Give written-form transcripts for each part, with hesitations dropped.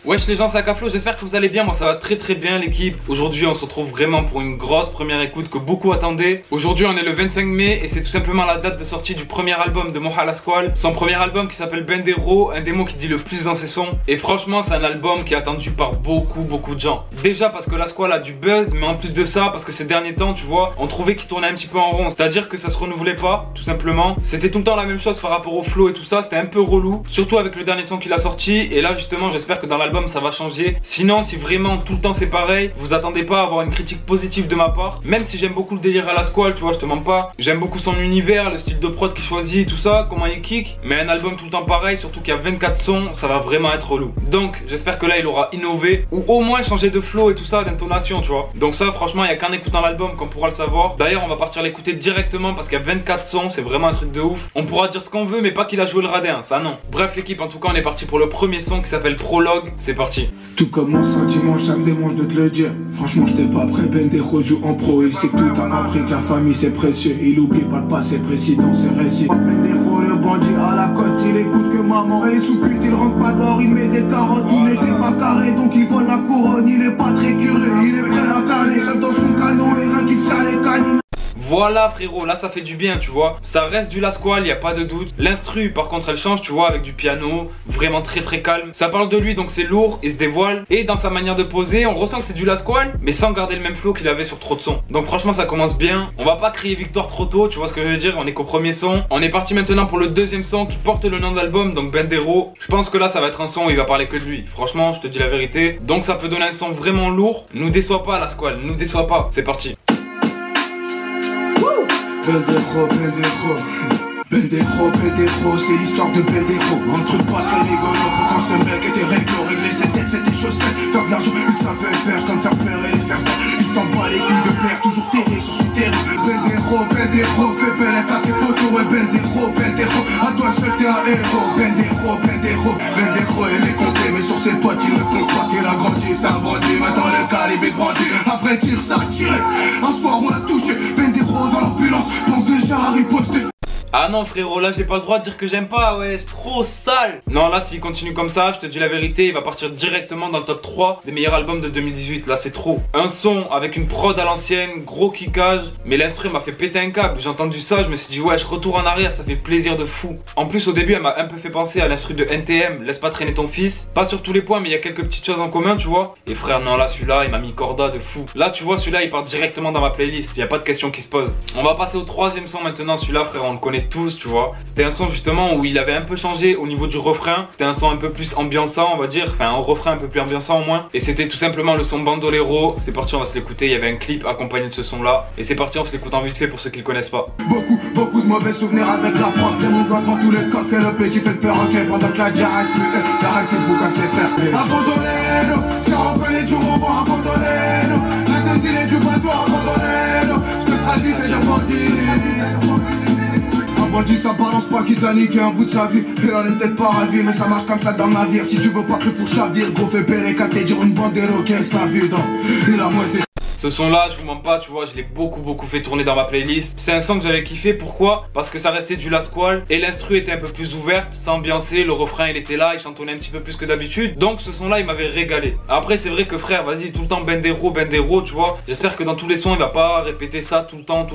Wesh les gens, c'est Akaflo, j'espère que vous allez bien, moi ça va très bien l'équipe. Aujourd'hui on se retrouve vraiment pour une grosse première écoute que beaucoup attendaient. Aujourd'hui on est le 25 mai et c'est tout simplement la date de sortie du premier album de Moha Lasquale. Son premier album qui s'appelle Bendero, un des mots qui dit le plus dans ses sons. Et franchement c'est un album qui est attendu par beaucoup de gens. Déjà parce que Lasquale a du buzz, mais en plus de ça parce que ces derniers temps tu vois, on trouvait qu'il tournait un petit peu en rond. C'est à dire que ça se renouvelait pas, tout simplement. C'était tout le temps la même chose par rapport au flow et tout ça, c'était un peu relou. Surtout avec le dernier son qu'il a sorti. Et là justement j'espère que dans l'album ça va changer. Sinon si vraiment tout le temps c'est pareil, vous attendez pas à avoir une critique positive de ma part. Même si j'aime beaucoup le délire à Lasquale, tu vois, je te mens pas. J'aime beaucoup son univers, le style de prod qu'il choisit, tout ça, comment il kick. Mais un album tout le temps pareil, surtout qu'il y a 24 sons, ça va vraiment être relou. Donc j'espère que là il aura innové ou au moins changé de flow et tout ça, d'intonation, tu vois. Donc ça franchement il y a qu'en écoutant l'album qu'on pourra le savoir. D'ailleurs on va partir l'écouter directement parce qu'il y a 24 sons, c'est vraiment un truc de ouf. On pourra dire ce qu'on veut mais pas qu'il a joué le radin, ça non. Bref l'équipe, en tout cas on est parti pour le premier son qui s'appelle Prologue, c'est parti. Tout commence un dimanche, ça me démange de te le dire. Franchement j'étais pas prêt, Bendero joue en pro. Il sait que tout a appris, que la famille c'est précieux. Il oublie pas le passé précis dans ses récits. Bendero le bandit à la côte, il écoute que maman. Et sous pute il rentre pas d'or, il met des carottes. Tout n'était pas carré donc il vole la couronne. Il est pas très curieux, il est prêt à caler. Seul dans son canon et rien qu'il sert les canines. Voilà frérot, là ça fait du bien tu vois. Ça reste du Lasquale, y a pas de doute. L'instru par contre elle change tu vois, avec du piano. Vraiment très calme. Ça parle de lui donc c'est lourd, il se dévoile. Et dans sa manière de poser, on ressent que c'est du Lasquale, mais sans garder le même flow qu'il avait sur trop de sons. Donc franchement ça commence bien. On va pas crier victoire trop tôt, tu vois ce que je veux dire. On est qu'au premier son. On est parti maintenant pour le deuxième son qui porte le nom de l'album, donc Bendero. Je pense que là ça va être un son où il va parler que de lui. Franchement je te dis la vérité. Donc ça peut donner un son vraiment lourd. Nous déçois pas Lasquale, nous déçois pas. C'est parti. Bendero, c'est l'histoire de Bendero. Un truc pas très rigolo, pourtant ce mec était réglo. Régler ses têtes, c'était chose faite. Faire de l'argent, il savait faire comme faire peur et les faire taire. Il s'en bat les couilles de père, toujours terré sur son terrain. Bendero, fais belle à tes potos. Ouais, Bendero, à toi seul t'es un héros. Bendero, il est compté, mais sur ses potes il ne compte pas. Il a grandi, c'est un bandit, maintenant le calibre est brandi. À vrai dire, ça a tiré, un soir on l'a touché. Bendero dans l'ambulance, pense déjà à riposter. Ah non frérot, là j'ai pas le droit de dire que j'aime pas, ouais, c'est trop sale. Non là s'il continue comme ça, je te dis la vérité, il va partir directement dans le top 3 des meilleurs albums de 2018, là c'est trop. Un son avec une prod à l'ancienne, gros kickage, mais l'instru m'a fait péter un câble. J'ai entendu ça, je me suis dit ouais, je retourne en arrière, ça fait plaisir de fou. En plus au début elle m'a un peu fait penser à l'instru de NTM, Laisse pas traîner ton fils. Pas sur tous les points mais il y a quelques petites choses en commun tu vois. Et frère non là celui-là il m'a mis corda de fou. Là tu vois celui-là il part directement dans ma playlist, il n'y a pas de question qui se pose. On va passer au troisième son maintenant, celui-là frère on le connaît tous tu vois. C'était un son justement où il avait un peu changé au niveau du refrain. C'était un son un peu plus ambiançant on va dire, enfin un refrain un peu plus ambiançant au moins. Et c'était tout simplement le son Bandolero. C'est parti, on va se l'écouter, il y avait un clip accompagné de ce son là. Et c'est parti, on se l'écoute en vite fait pour ceux qui le connaissent pas. Beaucoup de mauvais souvenirs avec la prod. Tout le monde doit devant tous les coques et le petit fait le perroquet. Pendant que la diarrhée plus t'arrêtes que bouc à ses frères. Abandonnez-le, c'est reconnaît du revoir, abandonnez-le. La désir est du bateau, abandonnez-le. Je te tradis, c'est déjà bandit. Bandit ça balance pas qui t'a niqué un bout de sa vie. Il en est peut-être pas ravi mais ça marche comme ça dans ma vie. Si tu veux pas que le four chavire, gros fais péré qu'à te dire une bande de qu'est-ce la vie dans. Il a moitié. Ce son là, je vous mens pas, tu vois, je l'ai beaucoup fait tourner dans ma playlist. C'est un son que j'avais kiffé, pourquoi? Parce que ça restait du Lasquale et l'instru était un peu plus ouverte, ça ambiançait, le refrain il était là, il chantonnait un petit peu plus que d'habitude. Donc ce son là il m'avait régalé. Après c'est vrai que frère, vas-y, tout le temps Bendero, tu vois. J'espère que dans tous les sons il va pas répéter ça tout le temps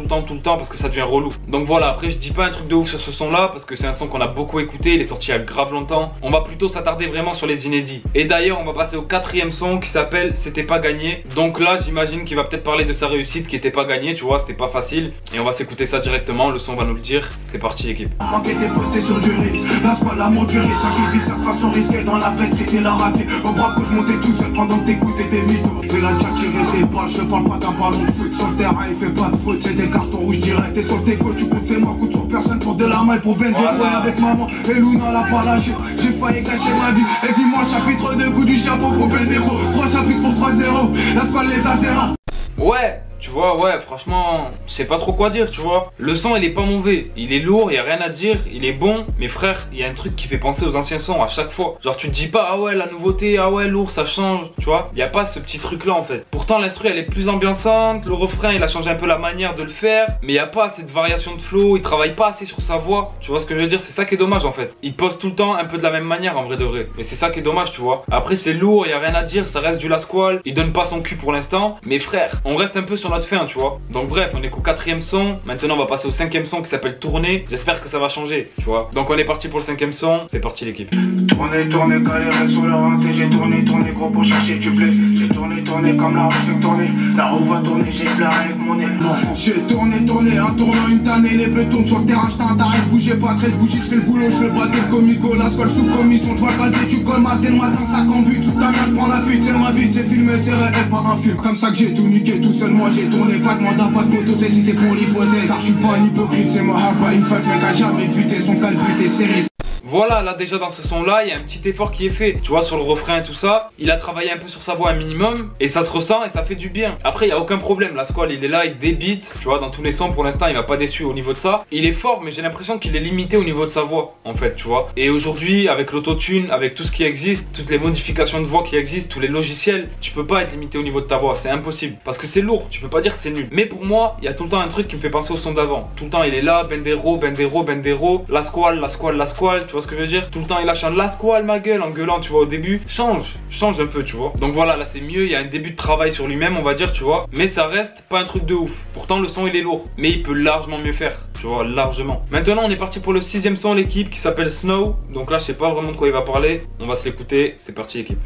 parce que ça devient relou. Donc voilà, après je dis pas un truc de ouf sur ce son là parce que c'est un son qu'on a beaucoup écouté, il est sorti il y a grave longtemps. On va plutôt s'attarder vraiment sur les inédits. Et d'ailleurs on va passer au quatrième son qui s'appelle C'était pas gagné. Donc là j'imagine qu'il va peut-être parler de sa réussite qui était pas gagnée, tu vois, c'était pas facile. Et on va s'écouter ça directement, le son va nous le dire. C'est parti l'équipe. Quand t'étais posté sur du riz, Lasquale a monturé, chaque vie sa façon risquée dans la fête, c'était la raclée. Au bras que je montais tout seul pendant que t'écoutais des mythos. Et là déjà tiré tes balles, je parle pas d'un ballon de foot. Sur le terrain il fait pas de faute, c'est des cartons rouges directs. Et sur le déco tu comptes tes mains, coûte sur personne pour de la maille pour Bendero. Ouais avec maman, et Luna l'a pas lâché. J'ai failli gâcher ma vie, et dis-moi chapitre 2 coup du chapeau pour Bendero. 3 chapitres pour 3-0, Lasquale les acéras. Ouais, tu vois, ouais, franchement, je sais pas trop quoi dire, tu vois. Le son, il est pas mauvais, il est lourd, y a rien à dire, il est bon. Mais frère, il y a un truc qui fait penser aux anciens sons à chaque fois. Genre, tu te dis pas, ah ouais, la nouveauté, ah ouais, lourd, ça change, tu vois. Y a pas ce petit truc là en fait. Pourtant, l'instru, elle est plus ambiançante, le refrain, il a changé un peu la manière de le faire. Mais y a pas assez de variation de flow, il travaille pas assez sur sa voix. Tu vois ce que je veux dire? C'est ça qui est dommage en fait. Il pose tout le temps un peu de la même manière en vrai de vrai. Et c'est ça qui est dommage, tu vois. Après, c'est lourd, y a rien à dire, ça reste du Lasquale. Il donne pas son cul pour l'instant. Mais frère, on reste un peu sur notre fin, tu vois. Donc bref, on est qu'au 4e son. Maintenant, on va passer au 5e son qui s'appelle Tourner. J'espère que ça va changer, tu vois. Donc on est parti pour le 5e son. C'est parti l'équipe. Tourner, tourner, galéré sur leur hanté. J'ai tourné, tourné, gros pour chercher du blé. J'ai tourné, tourné comme la roue fait tourner. La roue va tourner, j'ai pleuré avec mon nez. J'ai tourné, tourné, un tournant, une tannée. Les bleus tournent sur le terrain, j't'intéresse. Bougez pas, 13 bougies, j'fais le boulot, j'fais le braquet, le comico. Lasquale sous commission, j'vois le basier, tu colles matin, le matin, ça cambute. Toute ta mère, j'prends la fuite, c'est ma vie, c'est filmé, c'est réel, pas un film. Comme ça que j'ai tout niqué, tout seul, moi j'ai tourné. Pas de mandat, pas de poteau, c'est si c'est pour l'hypothèse. Car j'suis pas un hypocrite, c'est moi, pas une face, mec a jamais fuité, son calbuté, serré. Voilà, là déjà dans ce son là, il y a un petit effort qui est fait. Tu vois, sur le refrain et tout ça, il a travaillé un peu sur sa voix un minimum. Et ça se ressent et ça fait du bien. Après, il n'y a aucun problème, Lasquale il est là, il débite. Tu vois, dans tous les sons pour l'instant, il m'a pas déçu au niveau de ça. Il est fort, mais j'ai l'impression qu'il est limité au niveau de sa voix, en fait, tu vois. Et aujourd'hui, avec l'autotune, avec tout ce qui existe, toutes les modifications de voix qui existent, tous les logiciels, tu peux pas être limité au niveau de ta voix, c'est impossible. Parce que c'est lourd, tu peux pas dire que c'est nul. Mais pour moi, il y a tout le temps un truc qui me fait penser au son d'avant. Tout le temps, il est là, Bendero, Bendero, Bendero, Lasquale, Lasquale, Lasquale, tu vois ce que je veux dire? Tout le temps il lâche un Lasquale ma gueule en gueulant, tu vois, au début. Change un peu, tu vois. Donc voilà, là c'est mieux, il y a un début de travail sur lui-même, on va dire, tu vois. Mais ça reste pas un truc de ouf. Pourtant le son il est lourd, mais il peut largement mieux faire, tu vois, largement. Maintenant on est parti pour le 6e son l'équipe qui s'appelle Snow. Donc là je sais pas vraiment de quoi il va parler. On va se l'écouter, c'est parti l'équipe.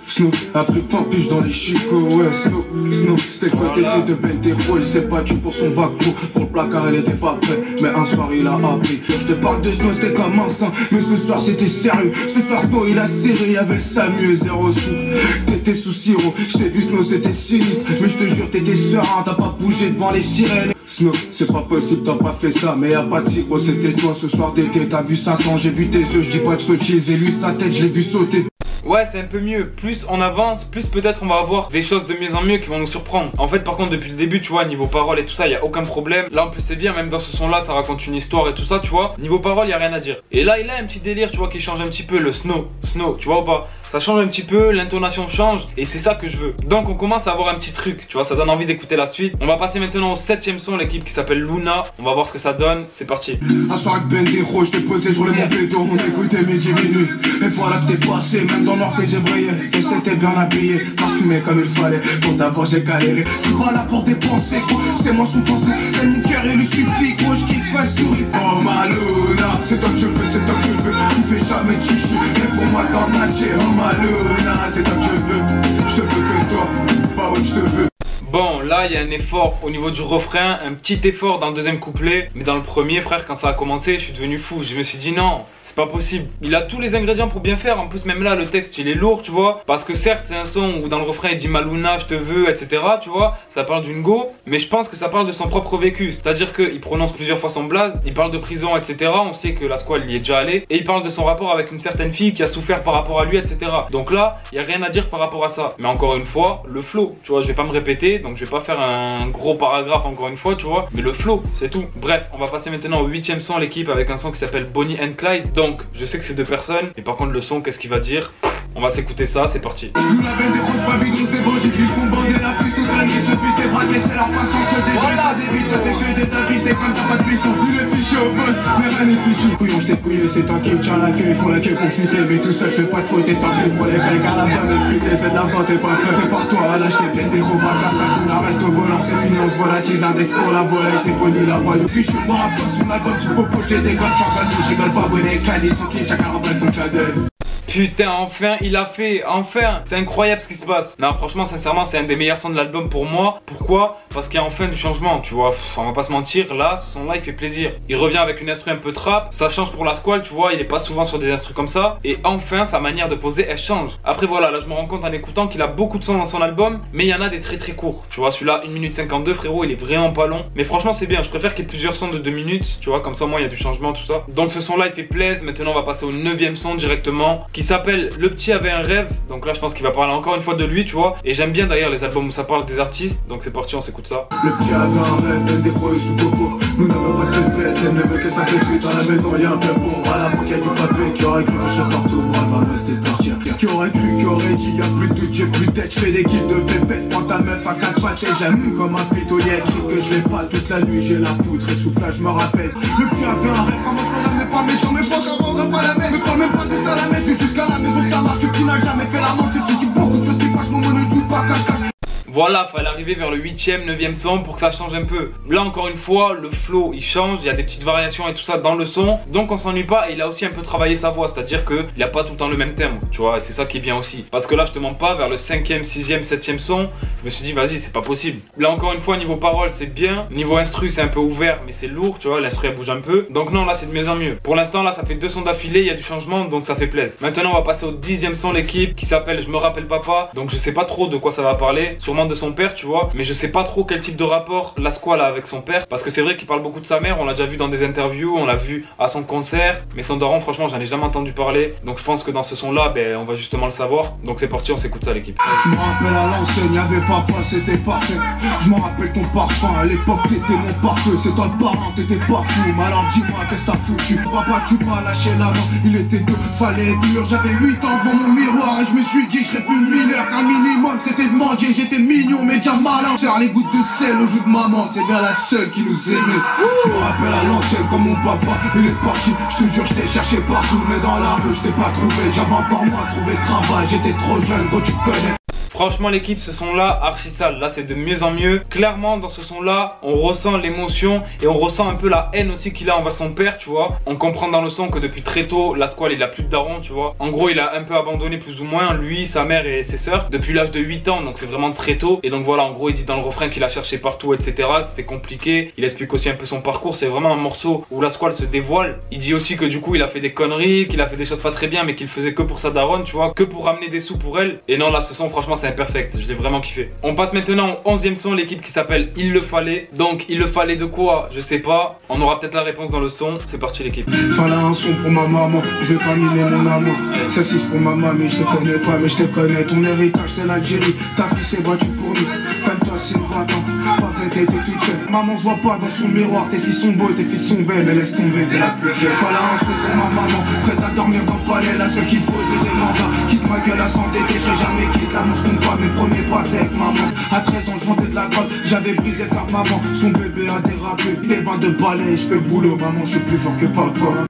Snow, après 20 piges dans les chicots, ouais, Snow, c'était le côté de Bendero, il s'est battu pour son bac pro, pour le placard il était pas prêt, mais un soir il a appris. Je te parle de Snow, c'était comme un saint, mais ce soir c'était sérieux, ce soir Snow il a serré, y'avait le Samuel 0 sous, t'étais sous sirop, je t'ai vu Snow c'était sinistre, mais je te jure t'étais serein, t'as pas bougé devant les sirènes. Snow, c'est pas possible, t'as pas fait ça, mais y'a pas de gros, c'était toi ce soir d'été, t'as vu ça quand j'ai vu tes yeux, je dis pas de sottise, et lui sa tête je l'ai vu sauter. Ouais, c'est un peu mieux. Plus on avance, plus peut-être on va avoir des choses de mieux en mieux qui vont nous surprendre. En fait, par contre, depuis le début, tu vois, niveau parole et tout ça, il y a aucun problème. Là, en plus, c'est bien, même dans ce son-là, ça raconte une histoire et tout ça, tu vois. Niveau parole, il y a rien à dire. Et là, il a un petit délire, tu vois, qui change un petit peu le Snow, tu vois ou pas? Ça change un petit peu, l'intonation change et c'est ça que je veux. Donc on commence à avoir un petit truc, tu vois, ça donne envie d'écouter la suite. On va passer maintenant au 7e son, l'équipe qui s'appelle Luna. On va voir ce que ça donne, c'est parti. Un soir avec Bendero, je t'ai posé, je roulais mon béton, on écoutait mes 10 minutes. Et voilà que t'es passé, même dans l'or que j'ai brillé. Et t'étais bien habillé, parfumé comme il fallait. Pour t'avoir j'ai galéré, je suis pas là pour dépenser gros. C'est moi sous pensée, c'est mon cœur il lui suffit gros. Je kiffe pas le sourire. Oh ma Luna, c'est toi que je veux, c'est toi que je veux. Tu fais jamais de chichi, mais pour moi t'en nager. Oh ma Luna, c'est toi que je veux. Je te veux que toi, pas où je te veux. Bon, là, il y a un effort au niveau du refrain, un petit effort dans le deuxième couplet. Mais dans le premier, frère, quand ça a commencé, je suis devenu fou. Je me suis dit non, c'est pas possible. Il a tous les ingrédients pour bien faire. En plus, même là, le texte, il est lourd, tu vois. Parce que certes, c'est un son où dans le refrain, il dit Maluna, je te veux, etc. Tu vois, ça parle d'une go. Mais je pense que ça parle de son propre vécu. C'est-à-dire qu'il prononce plusieurs fois son blaze. Il parle de prison, etc. On sait que Lasquale y est déjà allé. Et il parle de son rapport avec une certaine fille qui a souffert par rapport à lui, etc. Donc là, il n'y a rien à dire par rapport à ça. Mais encore une fois, le flow. Tu vois, je vais pas me répéter. Donc je vais pas faire un gros paragraphe encore une fois, tu vois. Mais le flow, c'est tout. Bref, on va passer maintenant au 8e son, l'équipe, avec un son qui s'appelle Bonnie and Clyde. Donc, je sais que c'est deux personnes. Et par contre, le son, qu'est-ce qu'il va dire? On va s'écouter ça, c'est parti. Nous la bête des grosses babines, tous des bandits, ils font bander la piste, tout traîne, ils se pissent, des braquets, c'est leur patience, le début, ça débite, ça fait que des tapistes, des femmes, t'as pas de piston, plus les fichiers au poste, mais rien n'est fichu. Couillon, j't'ai couillé, c'est toi qui me tiens la queue, ils font la queue pour fuiter, mais tout seul, je fais pas de faute, t'es tant pour les faits, car la bonne est fritée, c'est de la vente, t'es pas prêt, fais par toi, à lâcher, plein des gros bacs, la fin, tout la reste au volant, c'est fini, on se volatile, l'index pour la volée, c'est poli, la voie, fichu, moi, à toi, sur l'album, tu peux pocher des gommes, je rigole pas, bonnet, cali, son kill, chacun remplace son cadet. Putain, enfin, il a fait, enfin. C'est incroyable ce qui se passe. Non, franchement, sincèrement, c'est un des meilleurs sons de l'album pour moi. Pourquoi? Parce qu'il y a enfin du changement, tu vois. On va pas se mentir, là, ce son-là, il fait plaisir. Il revient avec une instru un peu trap. Ça change pour Lasquale, tu vois. Il est pas souvent sur des instrus comme ça. Et enfin, sa manière de poser, elle change. Après, voilà, là, je me rends compte en écoutant qu'il a beaucoup de sons dans son album. Mais il y en a des très très courts. Tu vois, celui-là, 1 minute 52, frérot, il est vraiment pas long. Mais franchement, c'est bien. Je préfère qu'il y ait plusieurs sons de 2 minutes. Tu vois, comme ça, au moins, il y a du changement, tout ça. Donc, ce son-là, il fait plaisir. Maintenant, on va passer au 9e son directement, qui qui s'appelle Le Petit avait un rêve. Donc là je pense qu'il va parler encore une fois de lui, tu vois. Et j'aime bien d'ailleurs les albums où ça parle des artistes. Donc c'est parti, on s'écoute ça. Le petit avait un rêve, des fois sous coco. Nous n'avons pas de pète, elle ne veut que ça pépite. À la maison y'a un peu bon, à la banque y'a du papier. Qui aurait cru que je serais partout, moi va me rester partir. Qui aurait cru, qui aurait dit, y'a plus de doute, j'ai plus de tête. J'fais des kills de pépette, prends ta meuf à 4 pattes. J'aime comme un pitolier, que je l'ai pas toute la nuit. J'ai la poutre et soufflage, je me rappelle. Le petit avait un rêve, comment son rêve n'est pas méchant, mais pas qu'avant on pas la même. Me parle même pas de ça la même, jusqu'à la maison ça marche. Le petit n'a jamais fait la manche, tu dis beaucoup de choses qui fâchent, mon ne joue pas cache-cache. Voilà, fallait arriver vers le 8e, 9e son pour que ça change un peu. Là encore une fois, le flow il change, il y a des petites variations et tout ça dans le son. Donc on s'ennuie pas et il a aussi un peu travaillé sa voix, c'est-à-dire qu'il n'y a pas tout le temps le même thème, tu vois, et c'est ça qui est bien aussi. Parce que là je te mens pas, vers le 5e, 6e, 7e son, je me suis dit vas-y c'est pas possible. Là encore une fois, niveau parole c'est bien, niveau instru c'est un peu ouvert mais c'est lourd, tu vois, l'instru elle bouge un peu. Donc non, là c'est de mieux en mieux. Pour l'instant là ça fait 2 sons d'affilée, il y a du changement donc ça fait plaisir. Maintenant on va passer au 10e son l'équipe qui s'appelle Je me rappelle papa. Donc je sais pas trop de quoi ça va parler, sûrement de son père tu vois. Mais je sais pas trop quel type de rapport La Squale a avec son père. Parce que c'est vrai qu'il parle beaucoup de sa mère. On l'a déjà vu dans des interviews, on l'a vu à son concert. Mais son daron franchement j'en ai jamais entendu parler. Donc je pense que dans ce son là on va justement le savoir. Donc c'est parti, on s'écoute ça l'équipe. Je me rappelle à l'ancienne, y'avait papa, c'était parfait. Je me rappelle ton parfum, à l'époque t'étais mon parfum. C'est toi le parent, t'étais pas fou. Mais alors dis-moi qu'est-ce que t'as foutu. Papa tu m'as lâché la main, il était deux, fallait être dur. J'avais 8 ans devant mon miroir et je me suis dit je serais plus mineur. Qu'un minimum c'était de manger, j'étais mignon mais déjà malin. Faire les gouttes de sel au jus de maman, c'est bien la seule qui nous aimait. Je me rappelle à l'ancienne comme mon papa, il est parti. Je te jure, je t'ai cherché partout, mais dans la rue je t'ai pas trouvé. J'avais encore moins trouvé le travail, j'étais trop jeune, quand tu connais. Franchement l'équipe, ce son là archi sale, là c'est de mieux en mieux. Clairement dans ce son là on ressent l'émotion et on ressent un peu la haine aussi qu'il a envers son père, tu vois. On comprend dans le son que depuis très tôt La Squale il a plus de daron, tu vois. En gros il a un peu abandonné plus ou moins lui, sa mère et ses sœurs depuis l'âge de 8 ans, donc c'est vraiment très tôt. Et donc voilà, en gros il dit dans le refrain qu'il a cherché partout etc, que c'était compliqué. Il explique aussi un peu son parcours, c'est vraiment un morceau où La Squale se dévoile. Il dit aussi que du coup il a fait des conneries, qu'il a fait des choses pas très bien mais qu'il faisait que pour sa daronne, tu vois, que pour ramener des sous pour elle. Et non là ce son franchement c'est perfect, je l'ai vraiment kiffé. On passe maintenant au 11e son, l'équipe qui s'appelle Il le fallait. Donc il le fallait de quoi? Je sais pas, on aura peut-être la réponse dans le son. C'est parti l'équipe. Fallait un son pour ma maman, je vais pas mimer mon amour. Ça c'est pour ma mamie, je te connais pas mais je te connais. Ton héritage c'est l'Algérie, ta fille c'est battu pour nous. Comme toi c'est une battant, papa t'es toute seule. Maman se voit pas dans son miroir, tes filles sont beaux, tes filles sont belles, mais laisse tomber, t'es la plus belle. Fallait un son pour ma maman, prête à dormir dans le palais, la seule qui posait des mandats. Quitte ma gueule à s'entêter, je serai jamais quitte, l'amour se compte pas, mes premiers pas avec maman. À 13 ans je vendais de la drogue, j'avais brisé le cœur de maman. Son bébé a dérapé, des 22 balais, je fais le boulot, maman je suis plus fort que papa.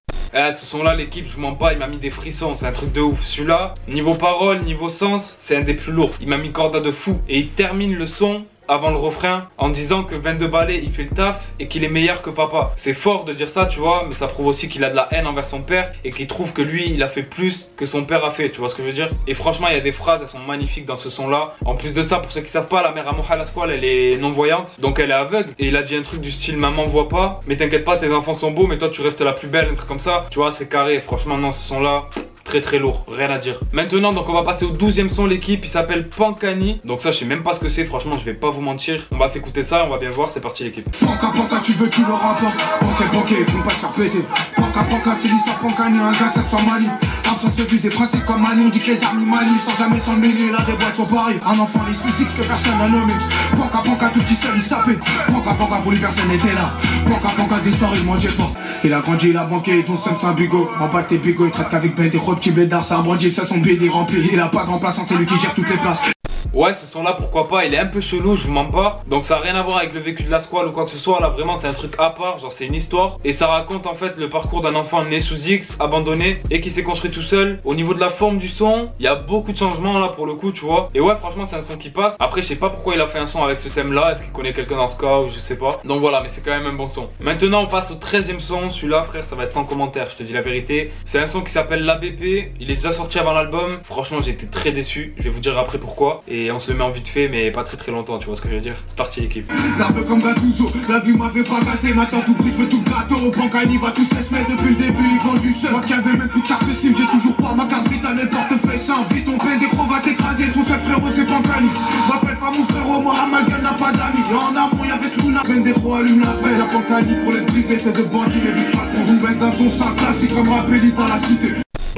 Ce son là l'équipe, je mens pas, il m'a mis des frissons, c'est un truc de ouf. Celui-là, niveau parole, niveau sens, c'est un des plus lourds. Il m'a mis corda de fou. Et il termine le son avant le refrain en disant que 22 balais il fait le taf et qu'il est meilleur que papa. C'est fort de dire ça tu vois, mais ça prouve aussi qu'il a de la haine envers son père et qu'il trouve que lui il a fait plus que son père a fait, tu vois ce que je veux dire. Et franchement il y a des phrases, elles sont magnifiques dans ce son là. En plus de ça, pour ceux qui savent pas, la mère à Moha La Squale elle est non voyante, donc elle est aveugle. Et il a dit un truc du style maman voit pas, mais t'inquiète pas tes enfants sont beaux mais toi tu restes la plus belle, un truc comme ça. Tu vois c'est carré, franchement non ce son là très lourd, rien à dire. Maintenant donc on va passer au 12e son l'équipe, il s'appelle Pankani. Donc ça je sais même pas ce que c'est, franchement je vais pas vous mentir. On va s'écouter ça, on va bien voir, c'est parti l'équipe. Panka tu veux tu le rapportes. Banquet, faut pas se faire péter. Panka c'est l'histoire Pankani, un gars 700 Mali. Absence de vie, des principes comme Mali. On dit que les armes Mali sans jamais s'en mêler. Là des boîtes sur Paris, un enfant les sous-six que personne n'a nommé. Panka tout petit seul il sapait. Panka pour lui personne n'était là. Panka des soirs il mangeait pas. Il a grandi, il a banqué, ton seum c'est un bigot. Remballe tes bigots, il traite qu'avec Ben des petit bédard, c'est un bandit, ça son BD rempli. Il a pas de remplaçant, c'est lui qui gère toutes les places. Ouais, ce son là pourquoi pas, il est un peu chelou, je vous mens pas. Donc ça a rien à voir avec le vécu de La Squale ou quoi que ce soit. Là vraiment c'est un truc à part, genre c'est une histoire. Et ça raconte en fait le parcours d'un enfant né sous X, abandonné et qui s'est construit tout seul. Au niveau de la forme du son, il y a beaucoup de changements là pour le coup tu vois. Et ouais franchement c'est un son qui passe. Après je sais pas pourquoi il a fait un son avec ce thème là. Est-ce qu'il connaît quelqu'un dans ce cas ou je sais pas. Donc voilà, mais c'est quand même un bon son. Maintenant on passe au 13e son. Celui-là frère ça va être sans commentaire, je te dis la vérité. C'est un son qui s'appelle L'ABP. Il est déjà sorti avant l'album. Franchement j'ai été très déçu, je vais vous dire après pourquoi. Et on se le met en vite fait mais pas très longtemps, tu vois ce que je veux dire. C'est parti l'équipe. L'arbre comme Gattuso, la vie m'avait pas gâté. Maintenant tout prix, je veux tout le gâteau. Au Pankani va tous les semaines depuis le début, ils vendent du seul. Moi qui avais même plus de carte SIM, j'ai toujours pas ma carte vitale. Le portefeuille c'est un vite, on peine des gros va t'écraser. Son seul frérot c'est Pankani. M'appelle pas mon frérot, moi à ma gueule n'a pas d'amis. Et en amont y'avait Luna, peine des gros allume la paix. La Pankani pour les briser, c'est de bandits, les vis patrons. On baisse d'un ton ça classique comme rappelé dans la cité.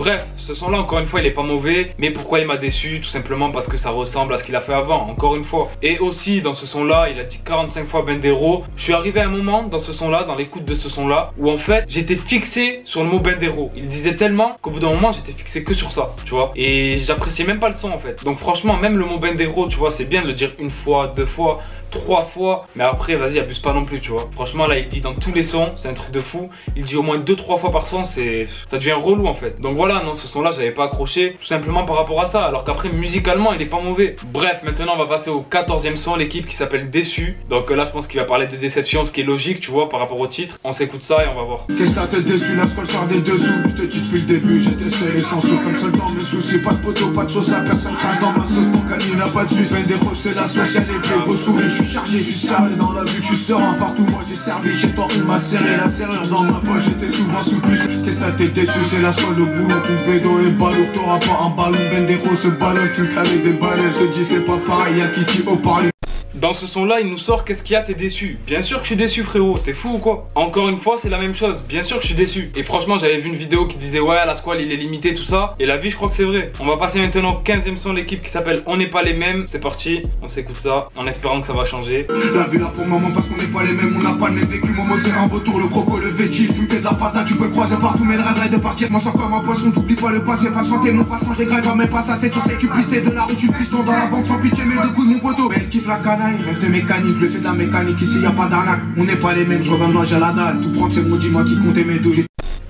Bref, ce son là encore une fois il est pas mauvais, mais pourquoi il m'a déçu? Tout simplement parce que ça ressemble à ce qu'il a fait avant, encore une fois. Et aussi dans ce son là, il a dit 45 fois Bendero. Je suis arrivé à un moment dans ce son là, dans l'écoute de ce son là, où en fait j'étais fixé sur le mot Bendero. Il disait tellement qu'au bout d'un moment j'étais fixé que sur ça, tu vois. Et j'appréciais même pas le son en fait. Donc franchement, même le mot Bendero, tu vois, c'est bien de le dire une fois, deux fois, 3 fois, mais après vas-y abuse pas non plus, tu vois. Franchement là il dit dans tous les sons, c'est un truc de fou. Il dit au moins 2-3 fois par son, ça devient relou en fait. Donc voilà, non, ce son là j'avais pas accroché, tout simplement par rapport à ça, alors qu'après musicalement il est pas mauvais. Bref, maintenant on va passer au 14e son, l'équipe qui s'appelle Déçu. Donc là je pense qu'il va parler de déception, ce qui est logique, tu vois, par rapport au titre. On s'écoute ça et on va voir. Qu'est-ce que t'as déçu, la scolle sort des dessous. Je te dis depuis le début, j'étais seul et sans sous, comme seul dans mes soucis. Pas de poteau, pas de sauce, à personne crache dans ma sauce. Mon cani n'a pas de suisse, Bendero c'est la sauce, y'a les pieds, vos souris. Je suis chargé, je suis serré dans la vue, je suis serein partout. Moi j'ai servi chez toi, on m'a serré la serrure dans ma poche, j'étais souvent sous plus. Qu'est-ce que t'as déçu, c'est la scolle, le boulot, ton bédo et balourd. T'auras pas un ballon, Bendero ce ballon, tu me avec des balais. Je te dis c'est pas pareil, y'a Kiki au parler. Dans ce son là il nous sort qu'est-ce qu'il y a, t'es déçu. Bien sûr que je suis déçu frérot, t'es fou ou quoi? Encore une fois c'est la même chose, bien sûr que je suis déçu. Et franchement j'avais vu une vidéo qui disait ouais la squale il est limité tout ça. Et la vie je crois que c'est vrai. On va passer maintenant au 15e son, l'équipe qui s'appelle On n'est pas les mêmes. C'est parti, on s'écoute ça en espérant que ça va changer. La vie là pour maman parce qu'on n'est pas les mêmes. On n'a pas le même vécu, Momo c'est un retour. Le croco, le veggie, tu me fais de la patate. Tu peux le croiser partout mais le rêve de partir. Je m'en sors comme un poisson, j'oublie pas le passé. Pas chanter mon passant, j'ai grave même pas ça. C'est tu sais tu pisses de la rue, tu piston dans la banque sans pitié. Mais deux coups de mon poteau. Mais elle kiffe la canaille, rêve de mécanique. Je fais de la mécanique, ici y a pas d'arnaque. On n'est pas les mêmes, je reviens de loin, j'ai la dalle. Tout prendre c'est mon dis-moi qui comptait mes deux.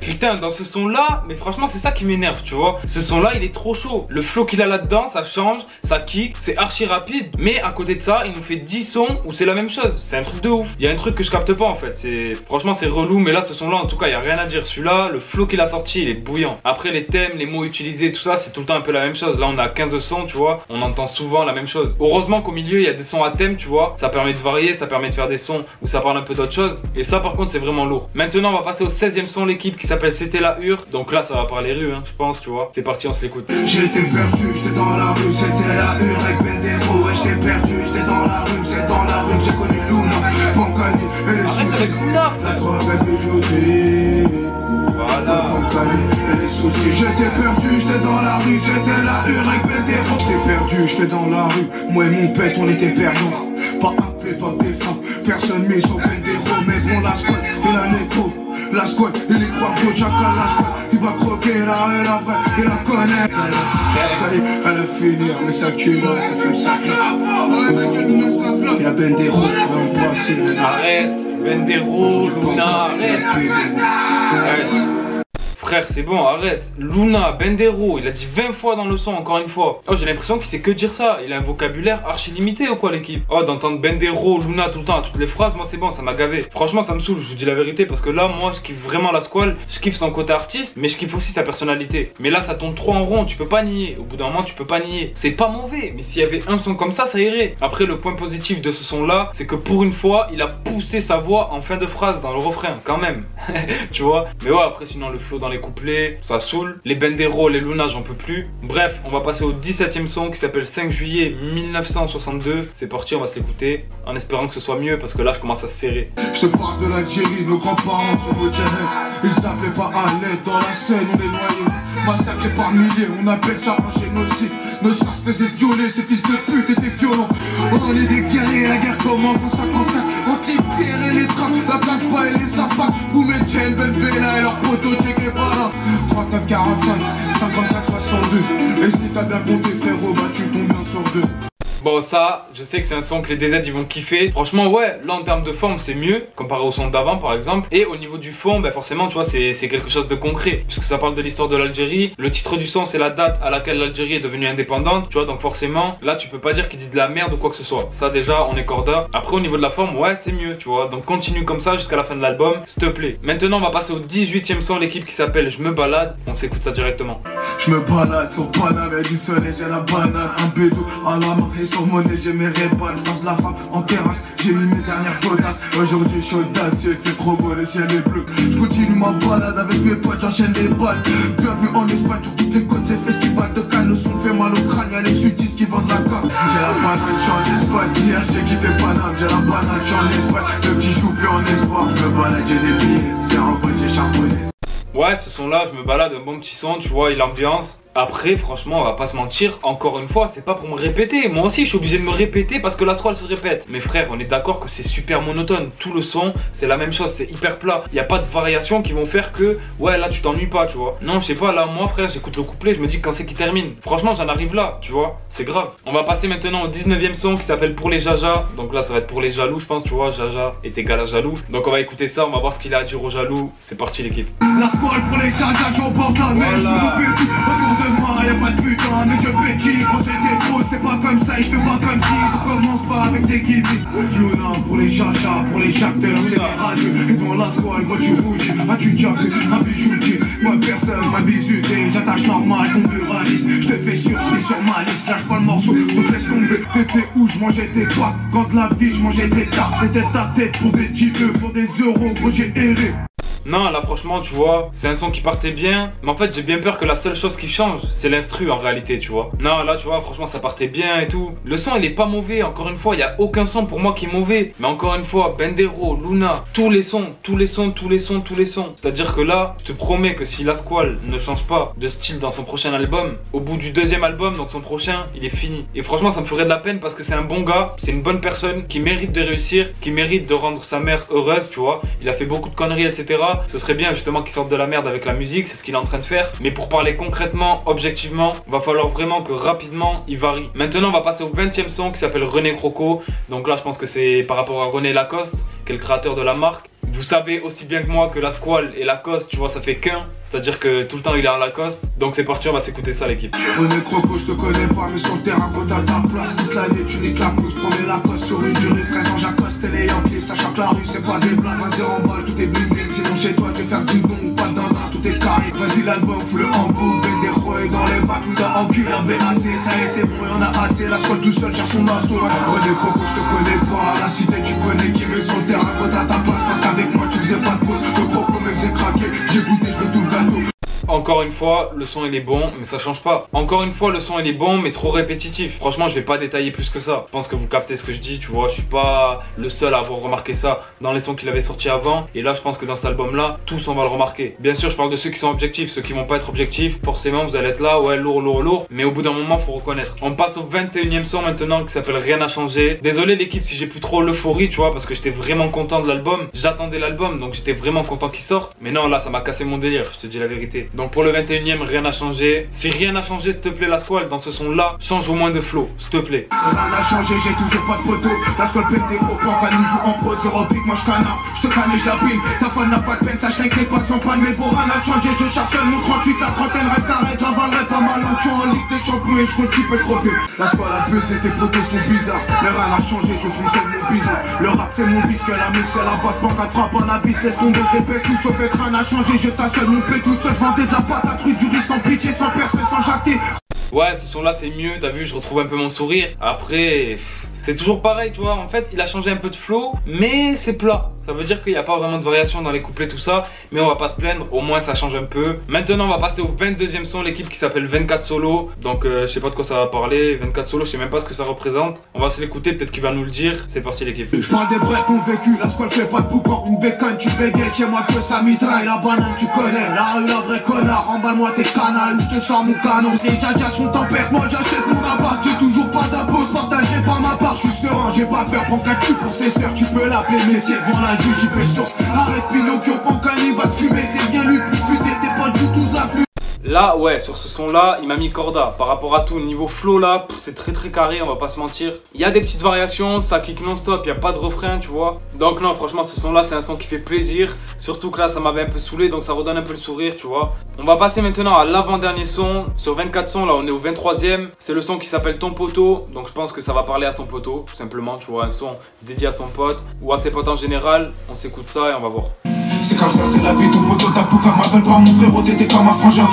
Putain, dans ce son là, mais franchement c'est ça qui m'énerve, tu vois. Ce son là il est trop chaud. Le flow qu'il a là-dedans, ça change, ça kick, c'est archi rapide. Mais à côté de ça, il nous fait 10 sons où c'est la même chose. C'est un truc de ouf. Il y a un truc que je capte pas en fait. Franchement c'est relou, mais là ce son là en tout cas il y a rien à dire. Celui-là, le flow qu'il a sorti il est bouillant. Après les thèmes, les mots utilisés, tout ça c'est tout le temps un peu la même chose. Là on a 15 sons, tu vois, on entend souvent la même chose. Heureusement qu'au milieu il y a des sons à thème, tu vois. Ça permet de varier, ça permet de faire des sons où ça parle un peu d'autre chose. Et ça par contre c'est vraiment lourd. Maintenant on va passer au 16e son, l'équipe qui s'appelle C'était la Hure. Donc là ça va parler rue, hein, je pense, tu vois. C'est parti, on se l'écoute. J'étais perdu, j'étais dans la rue, c'était la hure avec Bendero. Ouais, j'étais perdu, j'étais dans la rue, c'est dans la rue que j'ai connu Luna, Pancani et les arrête avec Luna, la drogue avec le jeudi. Voilà. Pancani et les soucis. J'étais perdu, j'étais dans la rue, c'était la hure avec Bendero. J'étais perdu, j'étais dans la rue, moi et mon pète on était perdants. Pas appelé, pas défunt, personne mis sur Bendero. Mais bon la squad et la nécro. La squad, il y croit que chacal la squad. Il va croquer la haine, la vraie, il la connaît. Ça y est, elle a fini, mais sa culotte, elle fait le sac. Il y a Bendero, on passe. Arrête, Bendero, Luna, arrête. Arrête. Frère, c'est bon, arrête. Luna, Bendero, il a dit 20 fois dans le son, encore une fois. Oh, j'ai l'impression qu'il sait que dire ça. Il a un vocabulaire archi limité ou quoi, l'équipe? Oh, d'entendre Bendero, Luna tout le temps à toutes les phrases, moi c'est bon, ça m'a gavé. Franchement, ça me saoule, je vous dis la vérité, parce que là, moi, je kiffe vraiment la squale. Je kiffe son côté artiste, mais je kiffe aussi sa personnalité. Mais là, ça tombe trop en rond, tu peux pas nier. Au bout d'un moment, tu peux pas nier. C'est pas mauvais, mais s'il y avait un son comme ça irait. Après, le point positif de ce son-là, c'est que pour une fois, il a poussé sa voix en fin de phrase dans le refrain, quand même. Tu vois? Mais ouais, après, sinon, le flow dans les couplets, ça saoule. Les Bendero, les Luna, j'en peux plus. Bref, on va passer au 17e son qui s'appelle 5 juillet 1962. C'est parti, on va se l'écouter en espérant que ce soit mieux parce que là je commence à serrer. Je te parle de l'Algérie, nos grands-parents sont retirés. Ils s'appelaient pas à l'aide, dans la Seine on est noyés. Massacrés par milliers, on appelle ça un génocide. Nos soeurs se faisaient violer, ces fils de pute étaient violents. On est des guerriers, la guerre commence en 54. Entre les pierres et les trappes, la place pas et les sapins. Vous mettiez une belle bella et leur poteau Che Guevara. 39, 45, 54, 62. Et si t'as bien compté frérot, bah tu tombes bien sur deux. Bon ça, je sais que c'est un son que les DZ ils vont kiffer. Franchement ouais, là en termes de forme c'est mieux comparé au son d'avant par exemple. Et au niveau du fond, bah forcément tu vois c'est quelque chose de concret. Puisque ça parle de l'histoire de l'Algérie. Le titre du son c'est la date à laquelle l'Algérie est devenue indépendante. Tu vois donc forcément là tu peux pas dire qu'il dit de la merde ou quoi que ce soit. Ça déjà on est corda. Après au niveau de la forme ouais c'est mieux tu vois. Donc continue comme ça jusqu'à la fin de l'album s'il te plaît. Maintenant on va passer au 18e son, l'équipe qui s'appelle Je me balade. On s'écoute ça directement. Je me balade sur Paname et du soleil j'ai la banane. Un bédou à la main et sur monnaie j'ai mes répanes. Je passe la femme en terrasse, j'ai mis mes dernières godasses. Aujourd'hui je suis audacieux, il fait trop beau, le ciel est bleu. Je continue ma balade avec mes potes, j'enchaîne les balles. Bienvenue en Espagne, sur toutes les côtes, c'est festival de Cannes. Le son fait mal au crâne, y'a les sudistes qui vendent la carte. Si j'ai la banane, je suis en Espagne. Hier j'ai quitté Paname, j'ai la banane, je suis en Espagne. Le petit chou plus en espoir, je me balade, j'ai des billets, c'est un pote, j'ai charbonné. Ouais, ce son là, je me balade, un bon petit son, tu vois, et l'ambiance. Après, franchement, on va pas se mentir, encore une fois, c'est pas pour me répéter. Moi aussi, je suis obligé de me répéter parce que la squale se répète. Mais frère, on est d'accord que c'est super monotone. Tout le son, c'est la même chose, c'est hyper plat. Il n'y a pas de variations qui vont faire que, ouais, là, tu t'ennuies pas, tu vois. Non, je sais pas, là, moi, frère, j'écoute le couplet, je me dis quand c'est qu'il termine. Franchement, j'en arrive là, tu vois, c'est grave. On va passer maintenant au 19e son qui s'appelle Pour les Jaja. Donc là, ça va être pour les jaloux, je pense, tu vois. Jaja est égal à jaloux. Donc on va écouter ça, on va voir ce qu'il a à dire aux jaloux. C'est parti, l'équipe. La squale pour les Jaja, j'emporte la mer. Voilà. Autour de moi, y'a pas de putain, mais je fais qui quand c'était trop, c'est pas comme ça et je fais pas comme si. Ne commence pas avec des guides. Luna pour les Jaja, pour les chacteurs, c'est des rageux. Et dans la squale, quand tu rougis, as-tu déjà fait un bijoutier? Moi personne m'a bisuté, j'attache normal ton buraliste. Je te fais sûr, c'était sur ma liste, lâche pas le morceau, donc laisse tomber. T'étais où, je mangeais des pâtes, quand de la vie, je mangeais des tartes. T'étais ta tête pour des types, pour des euros, gros j'ai erré. Non, là franchement, tu vois, c'est un son qui partait bien. Mais en fait, j'ai bien peur que la seule chose qui change, c'est l'instru en réalité, tu vois. Non, là, tu vois, franchement, ça partait bien et tout. Le son, il est pas mauvais. Encore une fois, il n'y a aucun son pour moi qui est mauvais. Mais encore une fois, Bendero, Luna, tous les sons. C'est-à-dire que là, je te promets que si la squale ne change pas de style dans son prochain album, au bout du deuxième album, donc son prochain, il est fini. Et franchement, ça me ferait de la peine parce que c'est un bon gars, c'est une bonne personne qui mérite de réussir, qui mérite de rendre sa mère heureuse, tu vois. Il a fait beaucoup de conneries, etc. Ce serait bien justement qu'il sorte de la merde avec la musique, c'est ce qu'il est en train de faire. Mais pour parler concrètement, objectivement, va falloir vraiment que rapidement il varie. Maintenant, on va passer au 20e son qui s'appelle René Croco. Donc là, je pense que c'est par rapport à René Lacoste, qui est le créateur de la marque. Vous savez aussi bien que moi que la squale et Lacoste, tu vois, ça fait qu'un. C'est-à-dire que tout le temps il est en Lacoste. Donc c'est parti, on va s'écouter ça, l'équipe. René Croco, je te connais pas, mais sur le terrain, quand t'as ta place, toute l'année tu niques la pousse. Promets Lacoste sur une durée, 13 ans, j'accoste les Yankees. Sachant que la rue, c'est pas des blagues, vas-y remballe, tout est bling bling. Sinon chez toi, je vais faire ding dong ou pas de dindon, tout est carré. Vas-y l'album, fous le hambourg, Bendero et dans les bacs, nous dans en cul, la BAC. Ça y est, c'est bon, y'en a assez, la squale tout seul, cherche son assaut. René Croco, je te connais pas, la cité, tu connais qui met sur le terrain, quand t'as ta place, parce qu'avec moi, tu faisais pas de pause. Le Croco me faisait craquer, j'ai goûté, je veux tout le gâteau. Encore une fois, le son il est bon, mais ça change pas. Encore une fois, le son il est bon, mais trop répétitif. Franchement, je vais pas détailler plus que ça. Je pense que vous captez ce que je dis, tu vois. Je suis pas le seul à avoir remarqué ça dans les sons qu'il avait sortis avant. Et là, je pense que dans cet album-là, tous on va le remarquer. Bien sûr, je parle de ceux qui sont objectifs. Ceux qui vont pas être objectifs, forcément, vous allez être là, ouais, lourd. Mais au bout d'un moment, faut reconnaître. On passe au 21e son maintenant qui s'appelle Rien n'a changé. Désolé l'équipe si j'ai plus trop l'euphorie, tu vois, parce que j'étais vraiment content de l'album. J'attendais l'album, donc j'étais vraiment content qu'il sorte. Mais non, là, ça m'a cassé mon délire, je te dis la vérité. Donc pour le 21e, rien n'a changé. Si rien n'a changé, s'il te plaît, la squale, dans ce son-là, change au moins de flow, s'il te plaît. Rien n'a changé, j'ai toujours pas de photo. La squale pète des gros plans, nous joue en pro, zéro pique, moi je canard. Je te canne et je la bine. Ta fan n'a pas de peine, sache que les potes sont pas de mes beaux. Rien n'a changé, je cherche seul mon 38, la trentaine reste arrête. J'avalerai pas mal en tuant en Ligue des Champions et je continue le trophée. La squale a pesé, tes photos sont bizarres. Mais rien n'a changé, je fonce mon bison. Le rap c'est mon bis, que la mix c'est la basse, banque à frappe à la vis. Laisse tomber, je répète tout sauf être rien n'a changé. Je t'assure mon play tout seul, je vendais de la patate, du riz sans pitié, sans personne, sans jacter. Ouais, ce son là c'est mieux, t'as vu, je retrouve un peu mon sourire. Après, c'est toujours pareil, tu vois. En fait, il a changé un peu de flow, mais c'est plat. Ça veut dire qu'il n'y a pas vraiment de variation dans les couplets, tout ça. Mais on va pas se plaindre, au moins ça change un peu. Maintenant, on va passer au 22e son, l'équipe qui s'appelle 24 Solo. Donc, je sais pas de quoi ça va parler. 24 Solo, je sais même pas ce que ça représente. On va se l'écouter, peut-être qu'il va nous le dire. C'est parti, l'équipe. Je parle des vrais convaincus, la squale fait pas de boucan. Une bécane, tu bégayes, chez moi que ça mitraille. La banane, tu connais. La rue, la vraie connard. Emballe-moi tes canals, je te sors mon canon. Les jajas sont tempêtes, moi j'achète mon appart. J'ai toujours pas d'impôt, partagé par ma part. Je suis serein, j'ai pas peur, prends qu'un cul pour ses sœurs. Tu peux l'appeler Messier, devant la juge, il fait le source. Arrête Pinocchio, Pancani va te fumer. C'est bien lui plus futé, t'es pas du tout de la flûte. Là, ouais, sur ce son-là, il m'a mis corda. Par rapport à tout, niveau flow là, c'est très carré, on va pas se mentir. Il y a des petites variations, ça kick non-stop, il n'y a pas de refrain, tu vois. Donc non, franchement, ce son-là, c'est un son qui fait plaisir. Surtout que là, ça m'avait un peu saoulé, donc ça redonne un peu le sourire, tu vois. On va passer maintenant à l'avant-dernier son. Sur 24 sons, là, on est au 23e. C'est le son qui s'appelle Ton Poteau. Donc je pense que ça va parler à son poteau, tout simplement, tu vois. Un son dédié à son pote ou à ses potes en général. On s'écoute ça et on va voir. C'est comme ça, c'est la vie, ton poteau, ta pouca m'appelle pas mon frérot, t'étais comme un frangin.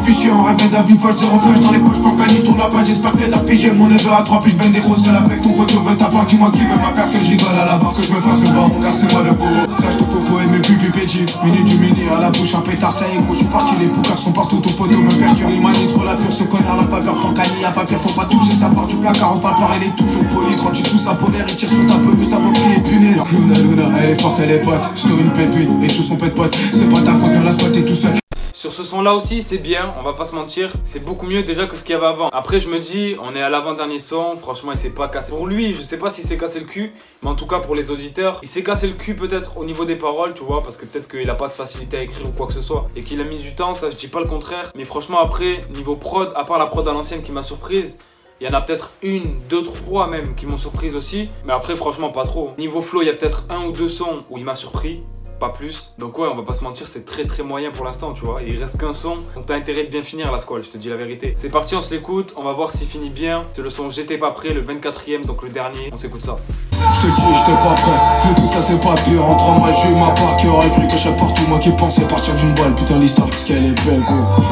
Fichu, on rêve d'un big folle, zéro flash dans les poches, pas gagné, tourne la page, j'espère que t'as pigé mon neveu à 3 plus ben des roses, c'est la bec, ton poteau veut ta part, dis-moi qui veut ma perte, que je rigole à la barre, que je me fasse le baron, car c'est moi le bourreau. Flash ton popo et mes pupilles pétis, minute du midi à la bouche, un pétard, ça y est, gros, je suis parti, les poucas sont partout, ton poteau me perturbe, il m'a dit trop la pure, ce connard la pas peur, Pancani, y'a pas pire, faut pas toucher, ça part du placard, on parle pas, elle est toujours polie, 38 sous sa polaire, il tire sur ta peau, ta peau qui est punie. Luna, elle est forte, elle est pote, sur une pépite, et tout son pète pote. C'est pas ta faute, mais la squat t'es tout seul. Sur ce son là aussi c'est bien, on va pas se mentir, c'est beaucoup mieux déjà que ce qu'il y avait avant. Après je me dis, on est à l'avant-dernier son, franchement il s'est pas cassé. Pour lui, je sais pas s'il s'est cassé le cul, mais en tout cas pour les auditeurs, il s'est cassé le cul peut-être au niveau des paroles, tu vois, parce que peut-être qu'il a pas de facilité à écrire ou quoi que ce soit, et qu'il a mis du temps, ça je dis pas le contraire. Mais franchement après, niveau prod, à part la prod à l'ancienne qui m'a surprise, il y en a peut-être une, deux, trois même qui m'ont surprise aussi. Mais après franchement pas trop. Niveau flow, il y a peut-être un ou deux sons où il m'a surpris. Pas plus. Donc ouais, on va pas se mentir, c'est très très moyen pour l'instant, tu vois. Il reste qu'un son, donc t'as intérêt de bien finir la squale, je te dis la vérité. C'est parti, on se l'écoute, on va voir s'il finit bien. C'est le son J'étais pas prêt, le 24e, donc le dernier. On s'écoute ça. Je te dis, j'étais pas prêt, mais tout ça c'est pas pire. En 3 mois j'ai eu ma part qui aurait cru que je serais partout. Moi qui pensais partir d'une balle, putain l'histoire qu'est-ce qu'elle est belle gros.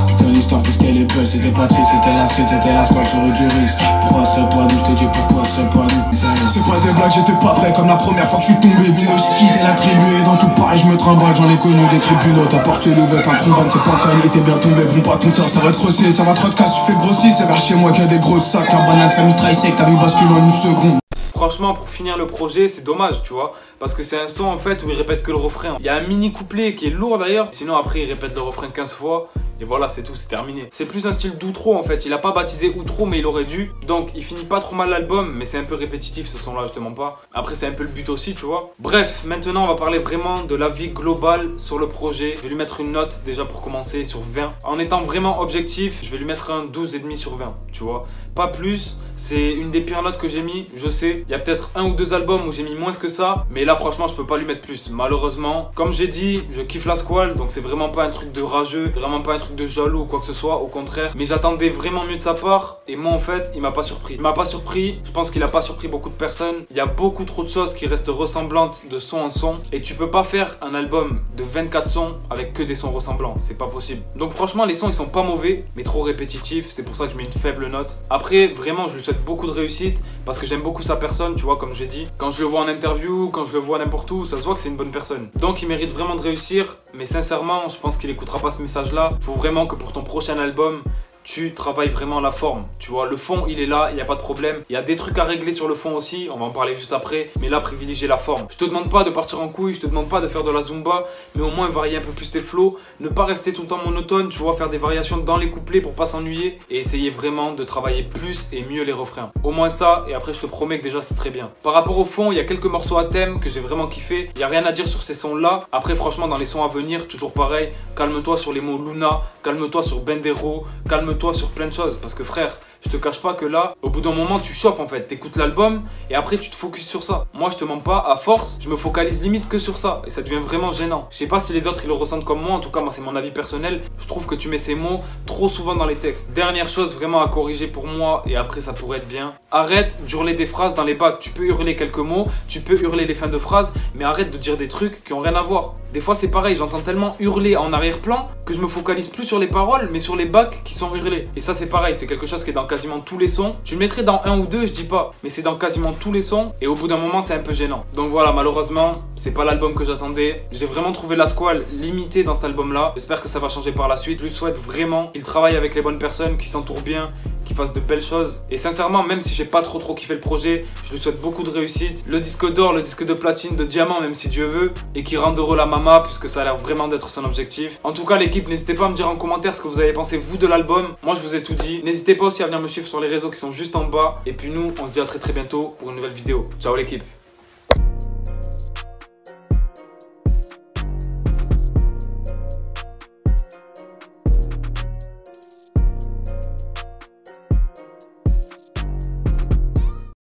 Putain l'histoire qu'est-ce qu'elle est belle. C'était pas triste, c'était la street, c'était la squale sur le du risque. Pourquoi serait pas nous, je te dis pourquoi serait pas nous. C'est pas des blagues, j'étais pas prêt comme la première fois que je suis tombé. Mino j'ai quitté la tribu et dans tout Paris je me trimballe. J'en ai connu des tribunaux, t'as porté l'ouvert, un trombone. C'est pas quand il était bien tombé, bon pas ton temps. Ça va te rosser, ça va te casse, tu fais grossir. C'est vers chez moi qu'il y a des grosses sacs. La banane ça mitraille sec, ta vie bascule en une seconde. Franchement, pour finir le projet, c'est dommage, tu vois. Parce que c'est un son en fait où il répète que le refrain. Il y a un mini couplet qui est lourd d'ailleurs. Sinon, après, il répète le refrain 15 fois. Et voilà, c'est tout, c'est terminé. C'est plus un style d'outro en fait. Il a pas baptisé outro, mais il aurait dû. Donc, il finit pas trop mal l'album, mais c'est un peu répétitif ce son-là, je te mens pas. Après, c'est un peu le but aussi, tu vois. Bref, maintenant, on va parler vraiment de l'avis global sur le projet. Je vais lui mettre une note déjà pour commencer sur 20. En étant vraiment objectif, je vais lui mettre un 12,5 sur 20, tu vois. Pas plus. C'est une des pires notes que j'ai mis, je sais. Il y a peut-être un ou deux albums où j'ai mis moins que ça. Mais là, franchement, je peux pas lui mettre plus. Malheureusement, comme j'ai dit, je kiffe la squale. Donc, c'est vraiment pas un truc de rageux. Vraiment pas un truc de jaloux ou quoi que ce soit, au contraire. Mais j'attendais vraiment mieux de sa part. Et moi, en fait, il m'a pas surpris. Il m'a pas surpris. Je pense qu'il a pas surpris beaucoup de personnes. Il y a beaucoup trop de choses qui restent ressemblantes de son en son. Et tu peux pas faire un album de 24 sons avec que des sons ressemblants. C'est pas possible. Donc, franchement, les sons, ils sont pas mauvais, mais trop répétitifs. C'est pour ça que je mets une faible note. Après, vraiment, je lui souhaite beaucoup de réussite parce que j'aime beaucoup sa personne, tu vois, comme j'ai dit. Quand je le vois en interview, quand je le vois n'importe où, ça se voit que c'est une bonne personne. Donc, il mérite vraiment de réussir. Mais sincèrement, je pense qu'il écoutera pas ce message-là. Faut vraiment que pour ton prochain album, tu travailles vraiment la forme, tu vois, le fond il est là, il n'y a pas de problème. Il y a des trucs à régler sur le fond aussi, on va en parler juste après. Mais là, privilégier la forme. Je te demande pas de partir en couille, je te demande pas de faire de la zumba, mais au moins varier un peu plus tes flows. Ne pas rester tout le temps monotone, tu vois, faire des variations dans les couplets pour pas s'ennuyer. Et essayer vraiment de travailler plus et mieux les refrains. Au moins ça, et après je te promets que déjà c'est très bien. Par rapport au fond, il y a quelques morceaux à thème que j'ai vraiment kiffé. Il n'y a rien à dire sur ces sons là. Après franchement dans les sons à venir, toujours pareil, calme-toi sur les mots Luna, calme-toi sur Bendero, calme-toi sur plein de choses parce que frère, je te cache pas que là, au bout d'un moment, tu chauffes en fait. T'écoutes l'album et après tu te focuses sur ça. Moi, je te mens pas, à force, je me focalise limite que sur ça et ça devient vraiment gênant. Je sais pas si les autres ils le ressentent comme moi. En tout cas, moi, c'est mon avis personnel. Je trouve que tu mets ces mots trop souvent dans les textes. Dernière chose vraiment à corriger pour moi et après ça pourrait être bien. Arrête d'hurler des phrases dans les bacs. Tu peux hurler quelques mots, tu peux hurler les fins de phrases, mais arrête de dire des trucs qui ont rien à voir. Des fois, c'est pareil. J'entends tellement hurler en arrière-plan que je me focalise plus sur les paroles, mais sur les bacs qui sont hurlés. Et ça, c'est pareil. C'est quelque chose qui est dans quasiment tous les sons. Tu le mettrais dans un ou deux, je dis pas, mais c'est dans quasiment tous les sons et au bout d'un moment c'est un peu gênant. Donc voilà, malheureusement c'est pas l'album que j'attendais. J'ai vraiment trouvé la squale limitée dans cet album là. J'espère que ça va changer par la suite. Je lui souhaite vraiment qu'il travaille avec les bonnes personnes, qu'il s'entoure bien, qu'il fasse de belles choses. Et sincèrement, même si j'ai pas trop kiffé le projet, je lui souhaite beaucoup de réussite. Le disque d'or, le disque de platine, de diamant même si Dieu veut, et qu'il rende heureux la mama puisque ça a l'air vraiment d'être son objectif. En tout cas l'équipe, n'hésitez pas à me dire en commentaire ce que vous avez pensé vous de l'album. Moi je vous ai tout dit. N'hésitez pas aussi à venir me suivre sur les réseaux qui sont juste en bas. Et puis nous, on se dit à très bientôt pour une nouvelle vidéo. Ciao l'équipe.